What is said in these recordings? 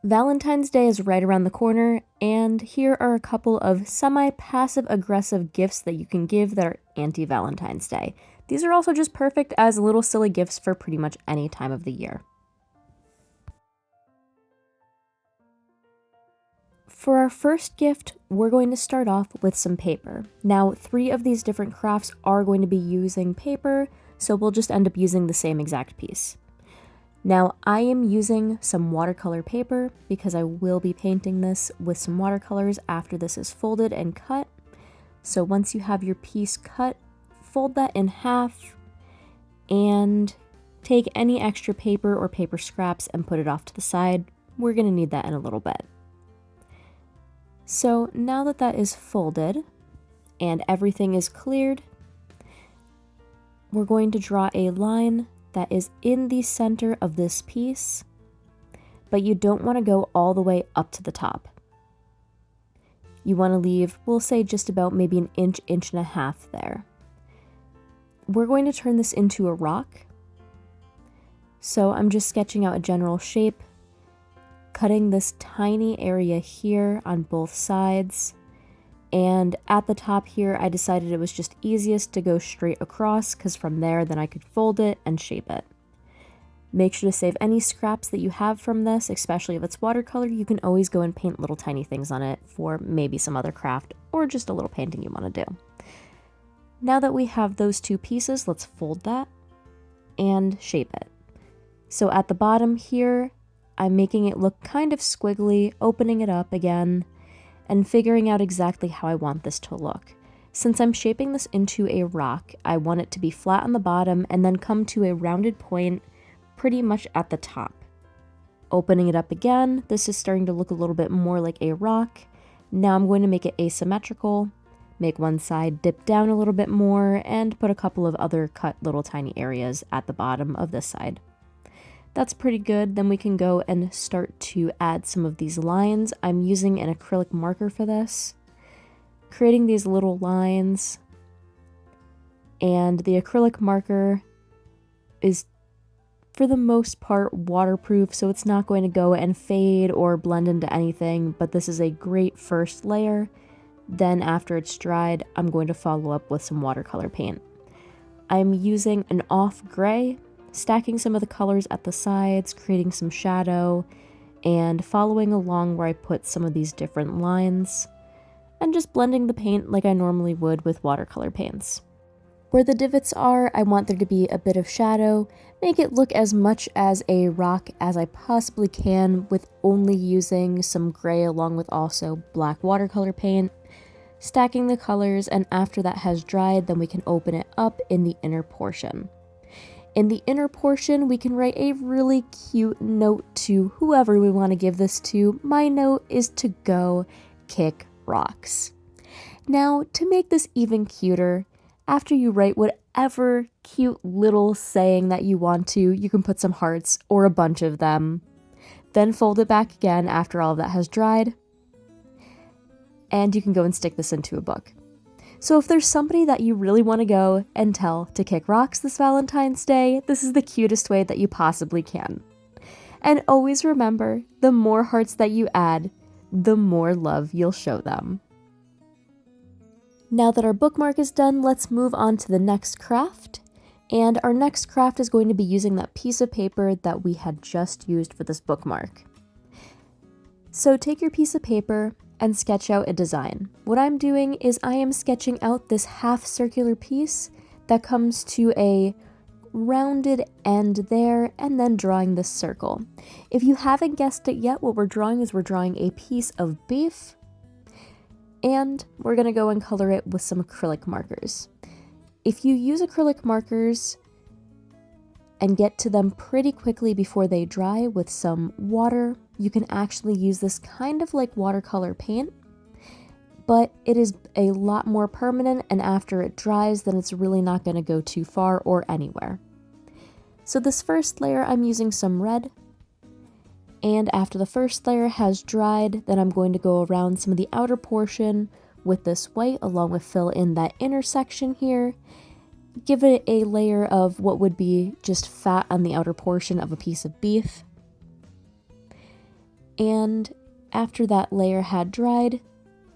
Valentine's Day is right around the corner, and here are a couple of semi-passive aggressive gifts that you can give that are anti-Valentine's Day. These are also just perfect as little silly gifts for pretty much any time of the year. For our first gift, we're going to start off with some paper. Now, 3 of these different crafts are going to be using paper, so we'll just end up using the same exact piece. Now, I am using some watercolor paper because I will be painting this with some watercolors after this is folded and cut. So once you have your piece cut, fold that in half and take any extra paper or paper scraps and put it off to the side. We're going to need that in a little bit. So now that that is folded and everything is cleared, we're going to draw a line that is in the center of this piece, but you don't want to go all the way up to the top. You want to leave, we'll say just about maybe an inch, inch and a half there. We're going to turn this into a rock. So I'm just sketching out a general shape, cutting this tiny area here on both sides. And at the top here, I decided it was just easiest to go straight across because from there, then I could fold it and shape it. Make sure to save any scraps that you have from this, especially if it's watercolor. You can always go and paint little tiny things on it for maybe some other craft or just a little painting you want to do. Now that we have those 2 pieces, let's fold that and shape it. So at the bottom here, I'm making it look kind of squiggly, opening it up again, and figuring out exactly how I want this to look. Since I'm shaping this into a rock, I want it to be flat on the bottom and then come to a rounded point pretty much at the top. Opening it up again, this is starting to look a little bit more like a rock. Now I'm going to make it asymmetrical, make one side dip down a little bit more, and put a couple of other cut little tiny areas at the bottom of this side. That's pretty good. Then we can go and start to add some of these lines. I'm using an acrylic marker for this, creating these little lines. And the acrylic marker is, for the most part, waterproof, so it's not going to go and fade or blend into anything, but this is a great first layer. Then after it's dried, I'm going to follow up with some watercolor paint. I'm using an off gray, stacking some of the colors at the sides, creating some shadow, and following along where I put some of these different lines, and just blending the paint like I normally would with watercolor paints. Where the divots are, I want there to be a bit of shadow, make it look as much as a rock as I possibly can with only using some gray along with also black watercolor paint, stacking the colors, and after that has dried, then we can open it up in the inner portion. In the inner portion, we can write a really cute note to whoever we want to give this to. My note is to go kick rocks. Now, to make this even cuter, after you write whatever cute little saying that you want to, you can put some hearts or a bunch of them. Then fold it back again after all of that has dried. And you can go and stick this into a book. So if there's somebody that you really want to go and tell to kick rocks this Valentine's Day, this is the cutest way that you possibly can. And always remember, the more hearts that you add, the more love you'll show them. Now that our bookmark is done, let's move on to the next craft. And our next craft is going to be using that piece of paper that we had just used for this bookmark. So take your piece of paper and sketch out a design. What I'm doing is I am sketching out this half circular piece that comes to a rounded end there and then drawing this circle. If you haven't guessed it yet, what we're drawing is we're drawing a piece of beef and we're gonna go and color it with some acrylic markers. If you use acrylic markers and get to them pretty quickly before they dry with some water, you can actually use this kind of like watercolor paint, but it is a lot more permanent, and after it dries, then it's really not going to go too far or anywhere. So this first layer, I'm using some red, and after the first layer has dried, then I'm going to go around some of the outer portion with this white, along with fill in that intersection here. Give it a layer of what would be just fat on the outer portion of a piece of beef. And after that layer had dried,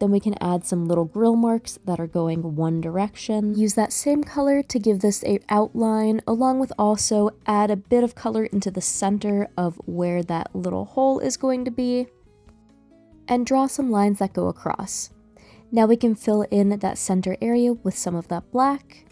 then we can add some little grill marks that are going one direction. Use that same color to give this an outline, along with also add a bit of color into the center of where that little hole is going to be, and draw some lines that go across. Now we can fill in that center area with some of that black,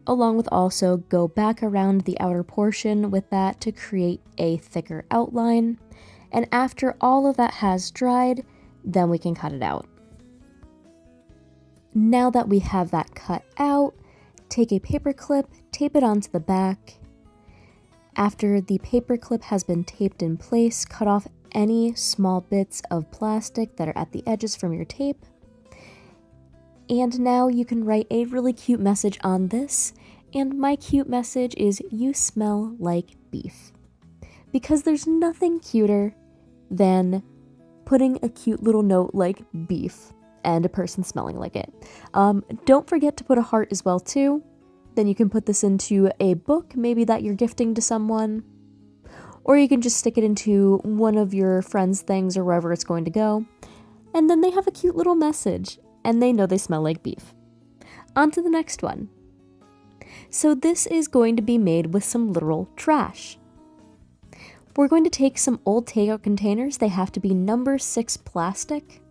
along with also go back around the outer portion with that to create a thicker outline. And after all of that has dried, then we can cut it out. Now that we have that cut out, take a paper clip, tape it onto the back. After the paper clip has been taped in place, cut off any small bits of plastic that are at the edges from your tape. And now you can write a really cute message on this, and my cute message is "You smell like beef." Because there's nothing cuter than putting a cute little note like beef and a person smelling like it. Don't forget to put a heart as well too. Then you can put this into a book, maybe that you're gifting to someone, or you can just stick it into one of your friends' things or wherever it's going to go. And then they have a cute little message, and they know they smell like beef. On to the next one. So this is going to be made with some literal trash. We're going to take some old takeout containers. They have to be number 6 plastic,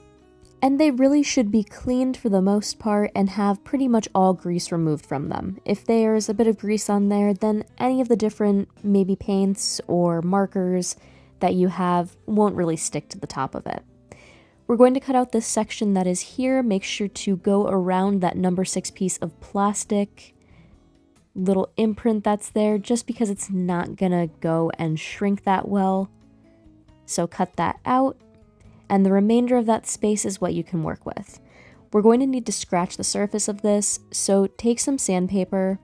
and they really should be cleaned for the most part and have pretty much all grease removed from them. If there's a bit of grease on there, then any of the different maybe paints or markers that you have won't really stick to the top of it. We're going to cut out this section that is here. Make sure to go around that number 6 piece of plastic little imprint that's there, just because it's not gonna go and shrink that well. So cut that out, and the remainder of that space is what you can work with. We're going to need to scratch the surface of this, so take some sandpaper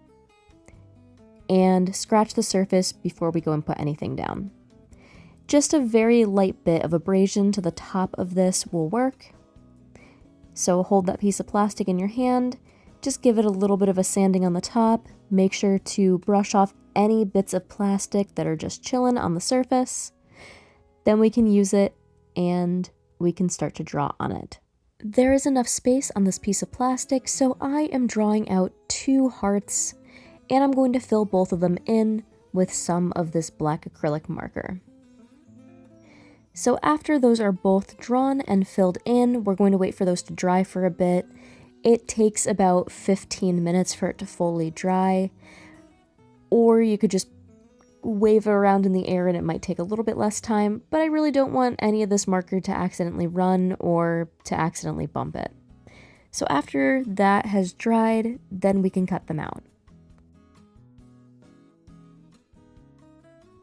and scratch the surface before we go and put anything down. Just a very light bit of abrasion to the top of this will work. So hold that piece of plastic in your hand, just give it a little bit of a sanding on the top. Make sure to brush off any bits of plastic that are just chilling on the surface. Then we can use it and we can start to draw on it. There is enough space on this piece of plastic, so I am drawing out 2 hearts, and I'm going to fill both of them in with some of this black acrylic marker. So after those are both drawn and filled in, we're going to wait for those to dry for a bit. It takes about 15 minutes for it to fully dry, or you could just wave it around in the air and it might take a little bit less time, but I really don't want any of this marker to accidentally run or to accidentally bump it. So after that has dried, then we can cut them out.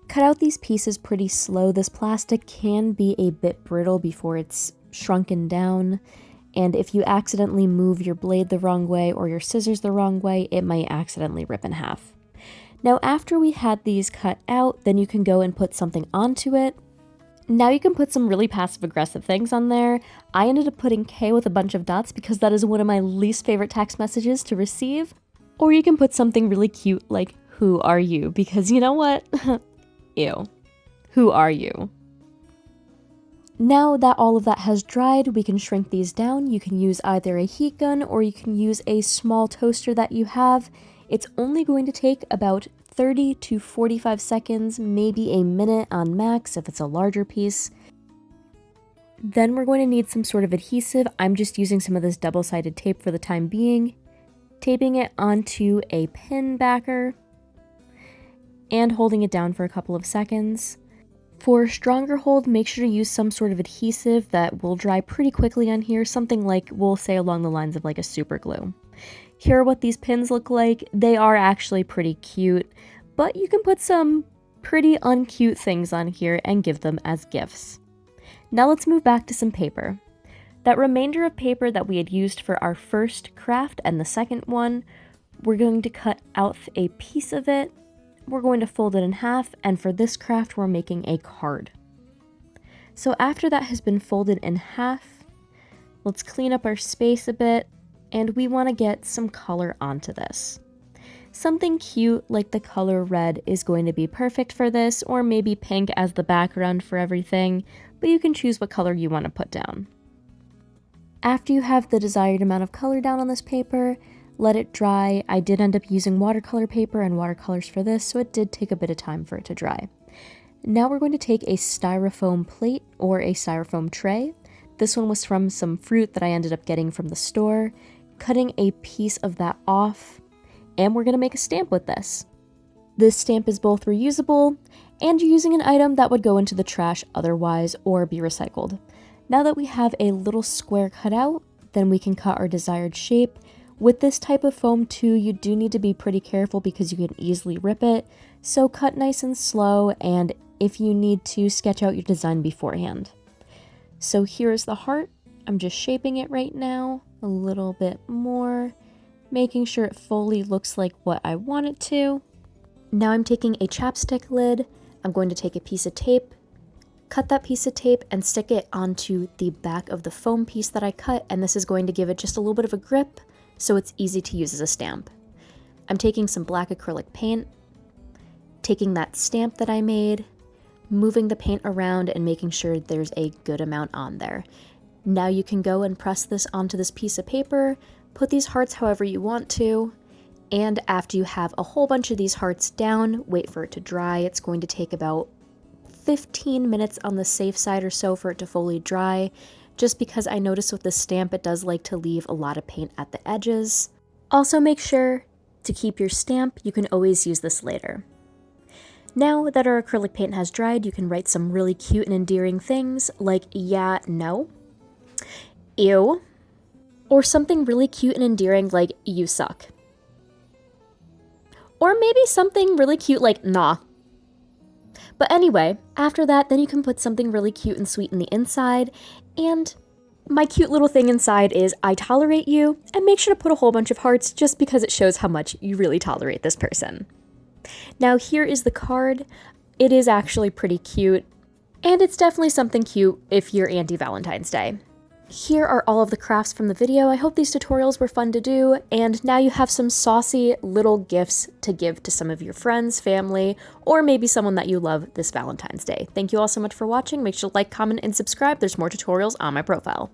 Cut out these pieces pretty slow. This plastic can be a bit brittle before it's shrunken down, and if you accidentally move your blade the wrong way or your scissors the wrong way, it might accidentally rip in half. Now after we had these cut out, then you can go and put something onto it. Now you can put some really passive-aggressive things on there. I ended up putting K with a bunch of dots because that is one of my least favorite text messages to receive. Or you can put something really cute like, "Who are you?" Because you know what? Ew. Who are you? Now that all of that has dried, we can shrink these down. You can use either a heat gun or you can use a small toaster that you have. It's only going to take about 30 to 45 seconds, maybe a minute on max if it's a larger piece. Then we're going to need some sort of adhesive. I'm just using some of this double-sided tape for the time being, taping it onto a pin backer and holding it down for a couple of seconds. For a stronger hold, make sure to use some sort of adhesive that will dry pretty quickly on here, something like, we'll say along the lines of like a super glue. Here are what these pins look like. They are actually pretty cute, but you can put some pretty uncute things on here and give them as gifts. Now let's move back to some paper. That remainder of paper that we had used for our first craft and the second one, we're going to cut out a piece of it. We're going to fold it in half, and for this craft, we're making a card. So after that has been folded in half, let's clean up our space a bit, and we want to get some color onto this. Something cute like the color red is going to be perfect for this, or maybe pink as the background for everything, but you can choose what color you want to put down. After you have the desired amount of color down on this paper, let it dry. I did end up using watercolor paper and watercolors for this, so it did take a bit of time for it to dry. Now we're going to take a styrofoam plate or a styrofoam tray. This one was from some fruit that I ended up getting from the store, cutting a piece of that off, and we're going to make a stamp with this. This stamp is both reusable and you're using an item that would go into the trash otherwise or be recycled. Now that we have a little square cut out, then we can cut our desired shape. With this type of foam too, you do need to be pretty careful because you can easily rip it, so cut nice and slow, and if you need to, sketch out your design beforehand. So here's the heart. I'm just shaping it right now a little bit more, making sure it fully looks like what I want it to. Now I'm taking a chapstick lid. I'm going to take a piece of tape, cut that piece of tape and stick it onto the back of the foam piece that I cut, and this is going to give it just a little bit of a grip so it's easy to use as a stamp. I'm taking some black acrylic paint, taking that stamp that I made, moving the paint around and making sure there's a good amount on there. Now you can go and press this onto this piece of paper, put these hearts however you want to, and after you have a whole bunch of these hearts down, wait for it to dry. It's going to take about 15 minutes on the safe side or so for it to fully dry, just because I noticed with this stamp it does like to leave a lot of paint at the edges. Also make sure to keep your stamp, you can always use this later. Now that our acrylic paint has dried, you can write some really cute and endearing things like yeah, no, ew, or something really cute and endearing like you suck. Or maybe something really cute like nah. But anyway, after that, then you can put something really cute and sweet in the inside, and my cute little thing inside is I tolerate you, and make sure to put a whole bunch of hearts just because it shows how much you really tolerate this person. Now here is the card. It is actually pretty cute, and it's definitely something cute if you're anti-Valentine's Day. Here are all of the crafts from the video. I hope these tutorials were fun to do, and now you have some saucy little gifts to give to some of your friends, family, or maybe someone that you love this Valentine's Day. Thank you all so much for watching. Make sure to like, comment, and subscribe. There's more tutorials on my profile.